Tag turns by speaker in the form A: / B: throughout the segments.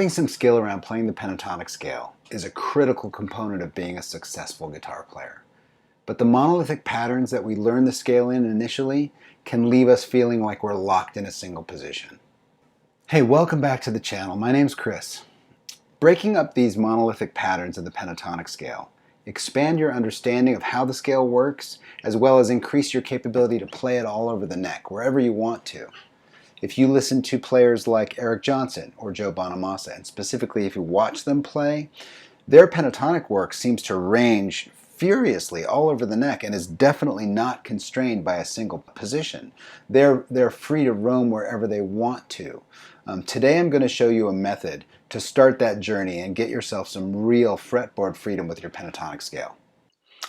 A: Having some skill around playing the pentatonic scale is a critical component of being a successful guitar player. But the monolithic patterns that we learn the scale in initially can leave us feeling like we're locked in a single position. Hey, welcome back to the channel. My name's Chris. Breaking up these monolithic patterns of the pentatonic scale expand your understanding of how the scale works, as well as increase your capability to play it all over the neck, wherever you want to. If you listen to players like Eric Johnson or Joe Bonamassa, and specifically if you watch them play, their pentatonic work seems to range furiously all over the neck and is definitely not constrained by a single position. They're free to roam wherever they want to. Today I'm going to show you a method to start that journey and get yourself some real fretboard freedom with your pentatonic scale.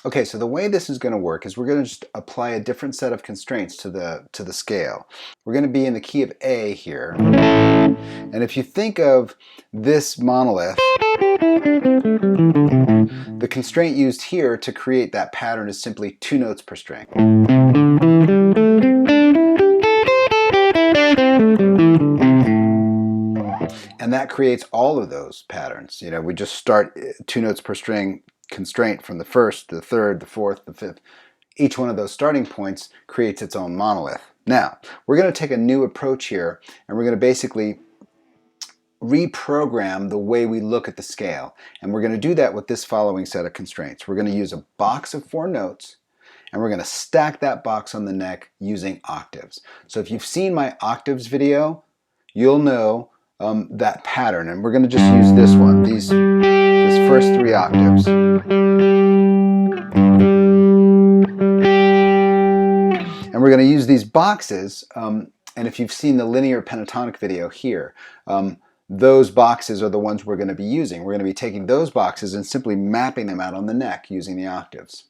A: Okay, so the way this is going to work is we're going to just apply a different set of constraints to the scale. We're going to be in the key of A here. And if you think of this monolith, the constraint used here to create that pattern is simply 2 notes per string. And that creates all of those patterns. You know, we just start 2 notes per string constraint from the first, the third, the fourth, the fifth. Each one of those starting points creates its own monolith. Now, we're going to take a new approach here, and we're going to basically reprogram the way we look at the scale. And we're going to do that with this following set of constraints. We're going to use a box of 4 notes, and we're going to stack that box on the neck using octaves. So if you've seen my octaves video, you'll know that pattern, and we're going to just use this one, this first 3 octaves. And we're going to use these boxes, and if you've seen the linear pentatonic video here, those boxes are the ones we're going to be using. We're going to be taking those boxes and simply mapping them out on the neck using the octaves.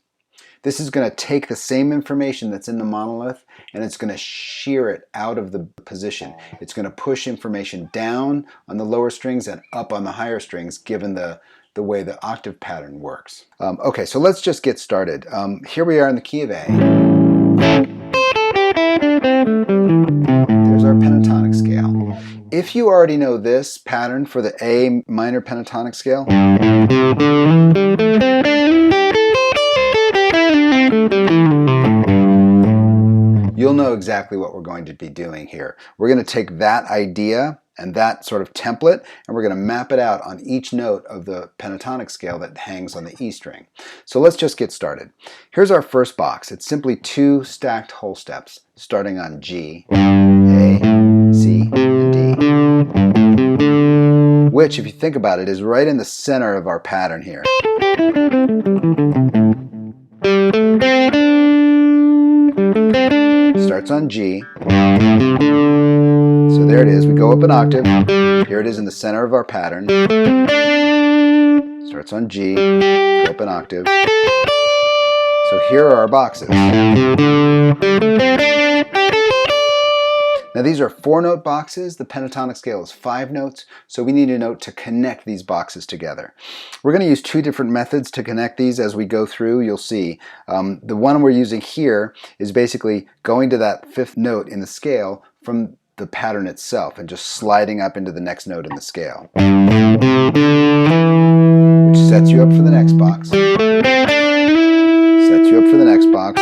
A: This is going to take the same information that's in the monolith and it's going to shear it out of the position. It's going to push information down on the lower strings and up on the higher strings given the way the octave pattern works. Okay, so let's just get started. Here we are in the key of A. There's our pentatonic scale. If you already know this pattern for the A minor pentatonic scale, you'll know exactly what we're going to be doing here. We're going to take that idea and that sort of template, and we're going to map it out on each note of the pentatonic scale that hangs on the E string. So let's just get started. Here's our first box. It's simply 2 stacked whole steps, starting on G, A, C, and D, which, if you think about it, is right in the center of our pattern here. Starts on G. So there it is. We go up an octave. Here it is in the center of our pattern. Starts on G. Go up an octave. So here are our boxes. Now these are 4-note boxes. The pentatonic scale is 5 notes, so we need a note to connect these boxes together. We're going to use 2 different methods to connect these as we go through. You'll see. The one we're using here is basically going to that 5th note in the scale from the pattern itself and just sliding up into the next note in the scale, which sets you up for the next box. Sets you up for the next box.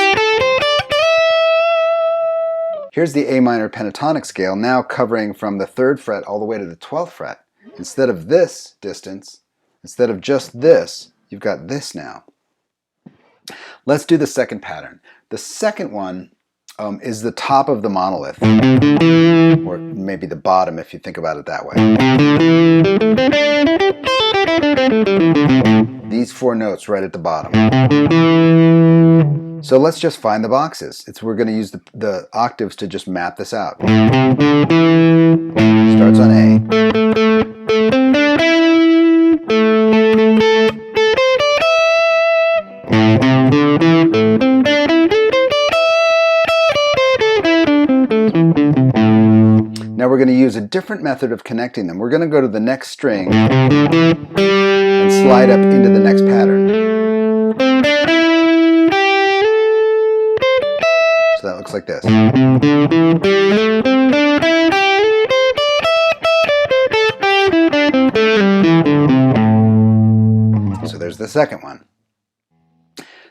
A: Here's the A minor pentatonic scale now covering from the 3rd fret all the way to the 12th fret. Instead of this distance, instead of just this, you've got this now. Let's do the second pattern. The second one is the top of the monolith, or maybe the bottom if you think about it that way. These 4 notes right at the bottom. So let's just find the boxes. We're going to use the octaves to just map this out. Starts on A. Now we're going to use a different method of connecting them. We're going to go to the next string and slide up into the next pattern. So that looks like this. second one.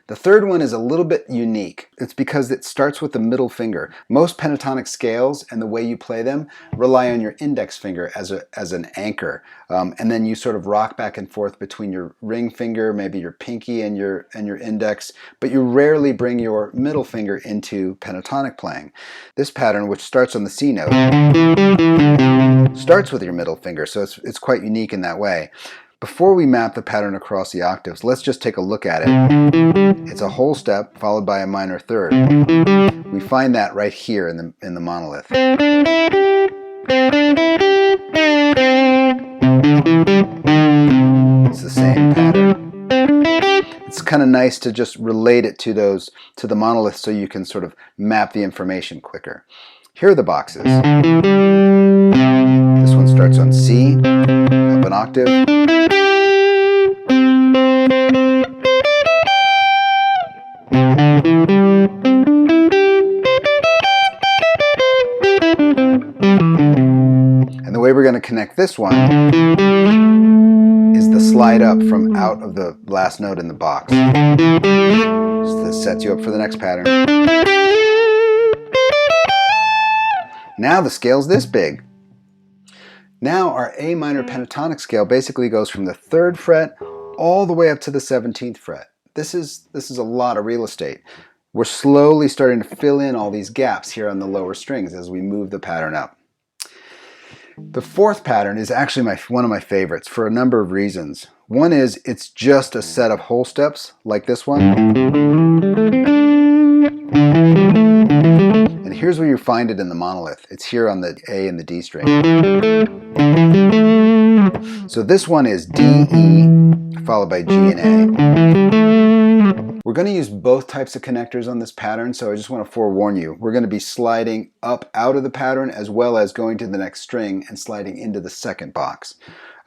A: The third one is a little bit unique. It's because it starts with the middle finger. Most pentatonic scales and the way you play them rely on your index finger as an anchor. And then you sort of rock back and forth between your ring finger, maybe your pinky and your index, but you rarely bring your middle finger into pentatonic playing. This pattern, which starts on the C note, starts with your middle finger, so it's quite unique in that way. Before we map the pattern across the octaves, let's just take a look at it. It's a whole step followed by a minor third. We find that right here in the monolith. It's the same pattern. It's kind of nice to just relate it to the monolith so you can sort of map the information quicker. Here are the boxes. This one starts on C, up an octave. And the way we're going to connect this one is the slide up from out of the last note in the box. So this sets you up for the next pattern. Now the scale's this big. Now our A minor pentatonic scale basically goes from the 3rd fret all the way up to the 17th fret. This is a lot of real estate. We're slowly starting to fill in all these gaps here on the lower strings as we move the pattern up. The 4th pattern is actually one of my favorites for a number of reasons. One is it's just a set of whole steps like this one. And here's where you find it in the monolith. It's here on the A and the D string. So this one is D, E, followed by G and A. We're going to use both types of connectors on this pattern, so I just want to forewarn you. We're going to be sliding up out of the pattern as well as going to the next string and sliding into the second box.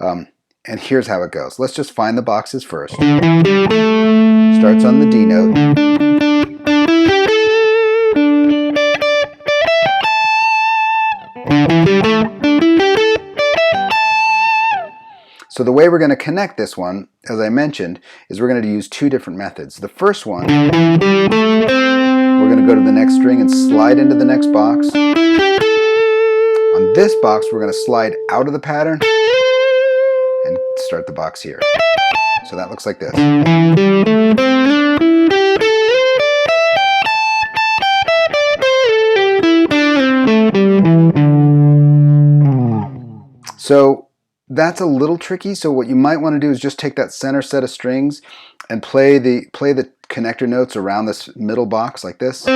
A: And here's how it goes. Let's just find the boxes first. Starts on the D note. So the way we're going to connect this one, as I mentioned, is we're going to use two different methods. The first one, we're going to go to the next string and slide into the next box. On this box, we're going to slide out of the pattern and start the box here. So that looks like this. So that's a little tricky, so what you might want to do is just take that center set of strings and play the connector notes around this middle box like this.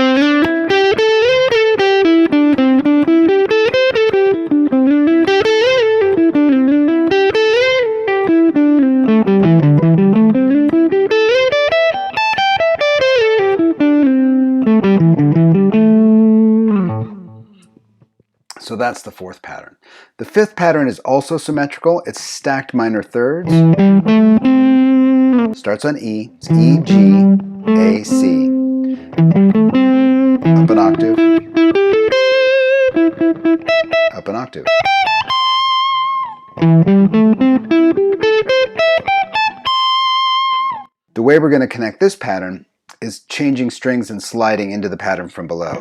A: So that's the 4th pattern. The 5th pattern is also symmetrical. It's stacked minor thirds. Starts on E. It's E, G, A, C. Up an octave. Up an octave. The way we're going to connect this pattern is changing strings and sliding into the pattern from below.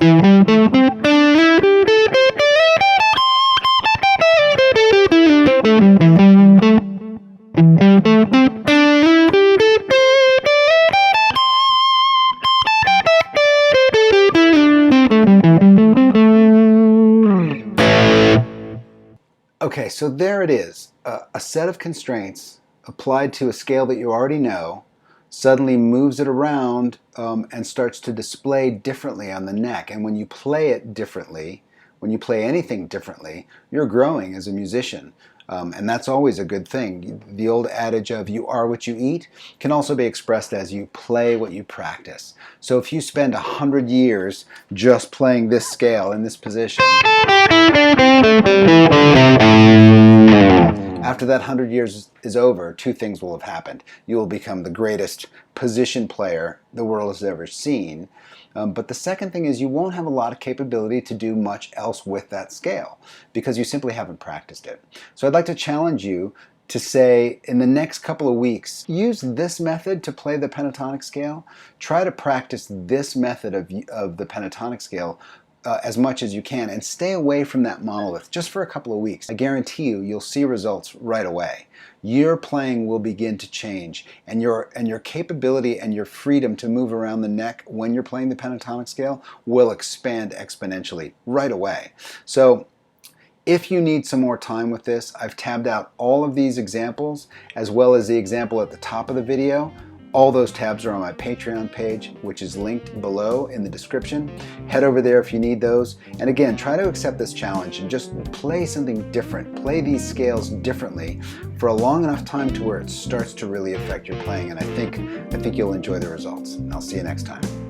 A: Okay, so there it is. A set of constraints applied to a scale that you already know suddenly moves it around and starts to display differently on the neck. And when you play it differently, when you play anything differently, you're growing as a musician. And that's always a good thing. The old adage of you are what you eat can also be expressed as you play what you practice. So if you spend 100 years just playing this scale in this position, after that 100 years is over, two things will have happened. You will become the greatest position player the world has ever seen. But the second thing is you won't have a lot of capability to do much else with that scale because you simply haven't practiced it. So I'd like to challenge you to say, in the next couple of weeks, use this method to play the pentatonic scale. Try to practice this method of the pentatonic scale as much as you can, and stay away from that monolith just for a couple of weeks. I guarantee you'll see results right away. Your playing will begin to change, and your capability and your freedom to move around the neck when you're playing the pentatonic scale will expand exponentially right away. So if you need some more time with this, I've tabbed out all of these examples, as well as the example at the top of the video. All those tabs are on my Patreon page, which is linked below in the description. Head over there if you need those. And again, try to accept this challenge and just play something different. Play these scales differently for a long enough time to where it starts to really affect your playing. And I think you'll enjoy the results. I'll see you next time.